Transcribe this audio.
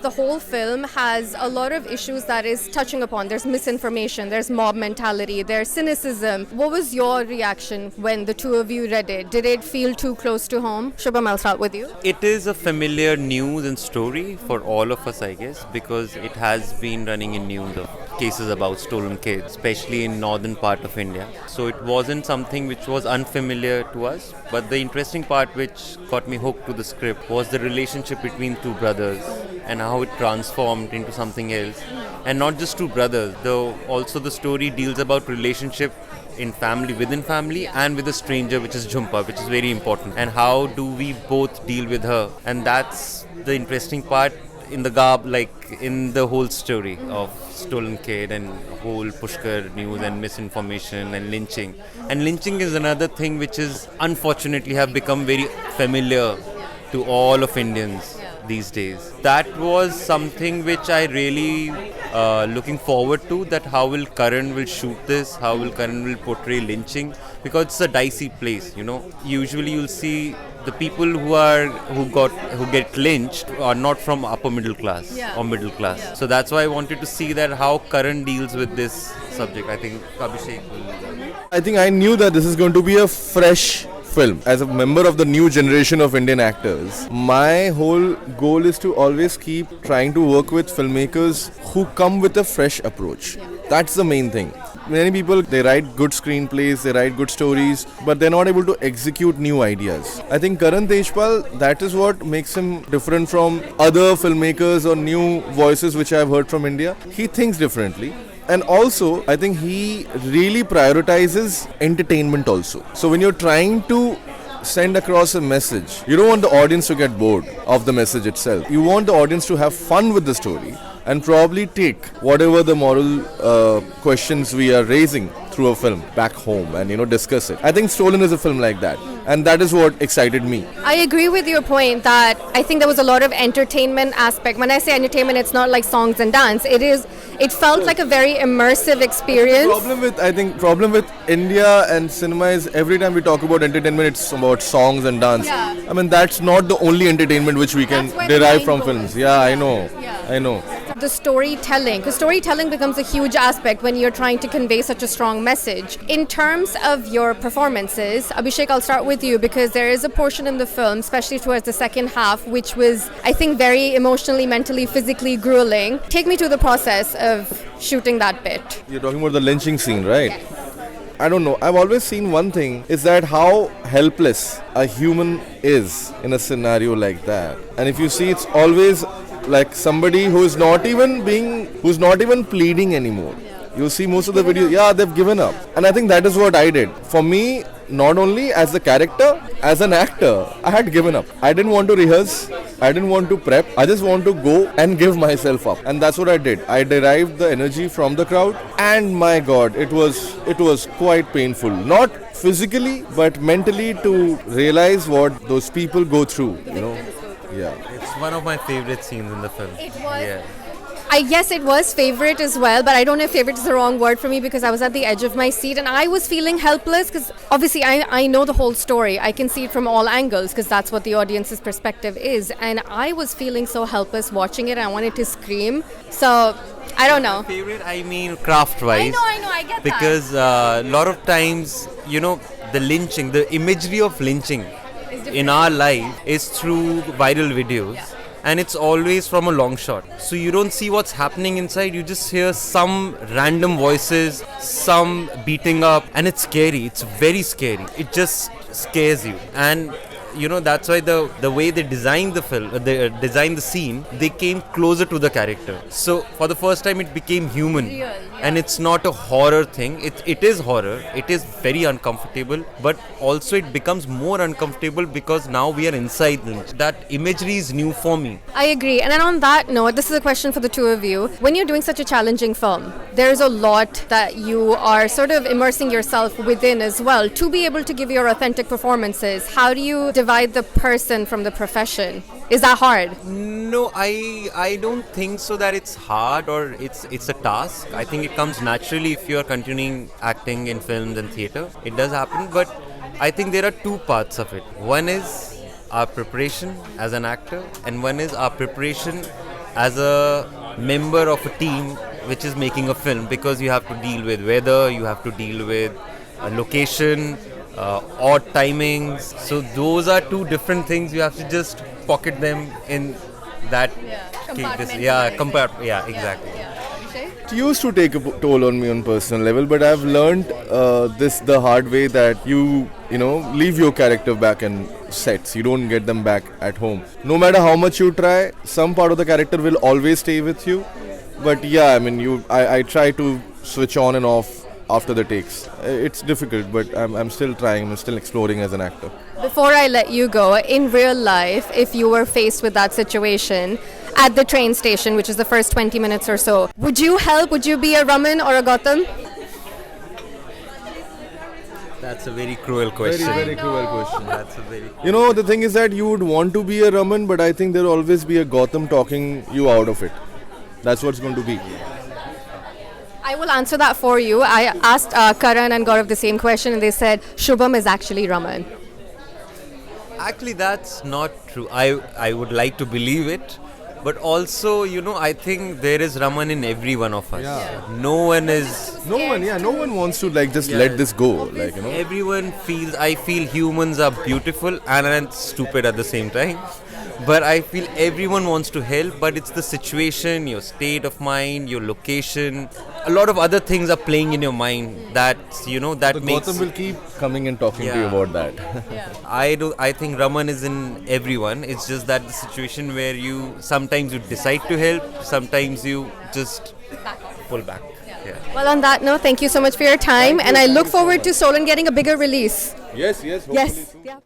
The whole film has a lot of issues that is touching upon. There's misinformation, there's mob mentality, there's cynicism. What was your reaction when the two of you read it? Did it feel too close to home? Shubham, I'll start with you. It is a familiar news and story for all of us, I guess, because it has been running in news of cases about stolen kids, especially in northern part of India. So it wasn't something which was unfamiliar to us. But the interesting part which got me hooked to the script was the relationship between two brothers and how it transformed into something else. And not just two brothers, though also the story deals about relationship in family, within family, and with a stranger, which is Jhumpa, which is very important. And how do we both deal with her? And that's the interesting part in the in the whole story of stolen kid and whole Pushkar news and misinformation and lynching. And lynching is another thing which is unfortunately have become very familiar to all of Indians these days. That was something which I really looking forward to, that how will Karan will shoot this, how will Karan will portray lynching, because it's a dicey place, you know. Usually you'll see the people who get lynched are not from upper middle class or middle class. So that's why I wanted to see that how Karan deals with this subject. I think Abhishek will. I think I knew that this is going to be a fresh film. As a member of the new generation of Indian actors, my whole goal is to always keep trying to work with filmmakers who come with a fresh approach. That's the main thing. Many people, they write good screenplays, they write good stories, but they're not able to execute new ideas. I think Karan Tejpal, that is what makes him different from other filmmakers or new voices which I've heard from India. He thinks differently. And also, I think he really prioritizes entertainment also. So when you're trying to send across a message, you don't want the audience to get bored of the message itself. You want the audience to have fun with the story and probably take whatever the moral questions we are raising through a film back home and, discuss it. I think Stolen is a film like that. And that is what excited me. I agree with your point that I think there was a lot of entertainment aspect. When I say entertainment, it's not like songs and dance. It felt like a very immersive experience. The problem with India and cinema is every time we talk about entertainment, it's about songs and dance. Yeah. I mean, that's not the only entertainment which we can derive from films. Yeah, I know. The storytelling, because storytelling becomes a huge aspect when you're trying to convey such a strong message. In terms of your performances, Abhishek, I'll start with you because there is a portion in the film, especially towards the second half, which was, I think, very emotionally, mentally, physically grueling. Take me through the process of shooting that bit. You're talking about the lynching scene, right? Yes. I don't know. I've always seen one thing is that how helpless a human is in a scenario like that. And if you see, it's always like somebody who's not even pleading anymore. You see most of the videos, they've given up. And I think that is what I did. For me, not only as a character, as an actor, I had given up. I didn't want to rehearse. I didn't want to prep. I just want to go and give myself up. And that's what I did. I derived the energy from the crowd. And my God, it was quite painful. Not physically, but mentally, to realize what those people go through, Yeah. It's one of my favorite scenes in the film. It was. Yeah. I guess it was favorite as well, but I don't know if favorite is the wrong word for me because I was at the edge of my seat and I was feeling helpless because obviously I know the whole story. I can see it from all angles because that's what the audience's perspective is. And I was feeling so helpless watching it. I wanted to scream. So, I don't know. Favorite, I mean craft-wise. I know, I get because a lot of times, the lynching, the imagery of lynching in our life is through viral videos. Yeah. And it's always from a long shot. So you don't see what's happening inside, you just hear some random voices, some beating up, and it's scary. It's very scary. It just scares you. And that's why the way they designed the film, they designed the scene, they came closer to the character. So for the first time it became human. Real, yeah. And it's not a horror thing. It is horror. It is very uncomfortable, but also it becomes more uncomfortable because now we are inside them. That imagery is new for me. I agree. And then on that note, this is a question for the two of you. When you're doing such a challenging film, there's a lot that you are sort of immersing yourself within as well to be able to give your authentic performances. How do you divide the person from the profession? Is that hard? No, I don't think so that it's hard or it's a task. I think it comes naturally if you are continuing acting in films and theatre. It does happen, but I think there are two parts of it. One is our preparation as an actor, and one is our preparation as a member of a team which is making a film, because you have to deal with weather, you have to deal with location, odd timings. So those are two different things. You have to just pocket them in that. Exactly. It used to take a toll on me on personal level, but I've learned this the hard way, that you leave your character back in sets. You don't get them back at home. No matter how much you try, some part of the character will always stay with you. But yeah, I mean, I try to switch on and off after the takes. It's difficult, but I'm still trying. I'm still exploring as an actor. Before I let you go, in real life, if you were faced with that situation at the train station, which is the first 20 minutes or so, would you help? Would you be a Raman or a Gautam? That's a very cruel question. Very cruel question. That's a very. The thing is that you would want to be a Raman, but I think there'll always be a Gautam talking you out of it. That's what's going to be. I will answer that for you. I asked Karan and Gaurav the same question, and they said Shubham is actually Raman. Actually, that's not true. I would like to believe it. But also, I think there is Raman in every one of us. Yeah. No one wants to just let this go. Everyone feels, I feel humans are beautiful and stupid at the same time. But I feel everyone wants to help, but it's the situation, your state of mind, your location. A lot of other things are playing in your mind that makes... Gautam will keep coming and talking to you about that. I think Raman is in everyone. It's just that the situation where sometimes you decide to help, sometimes you just pull back. Yeah. Well, on that note, thank you so much for your time, and I look forward to Solan getting a bigger release. Yes, hopefully. Yes. Yeah.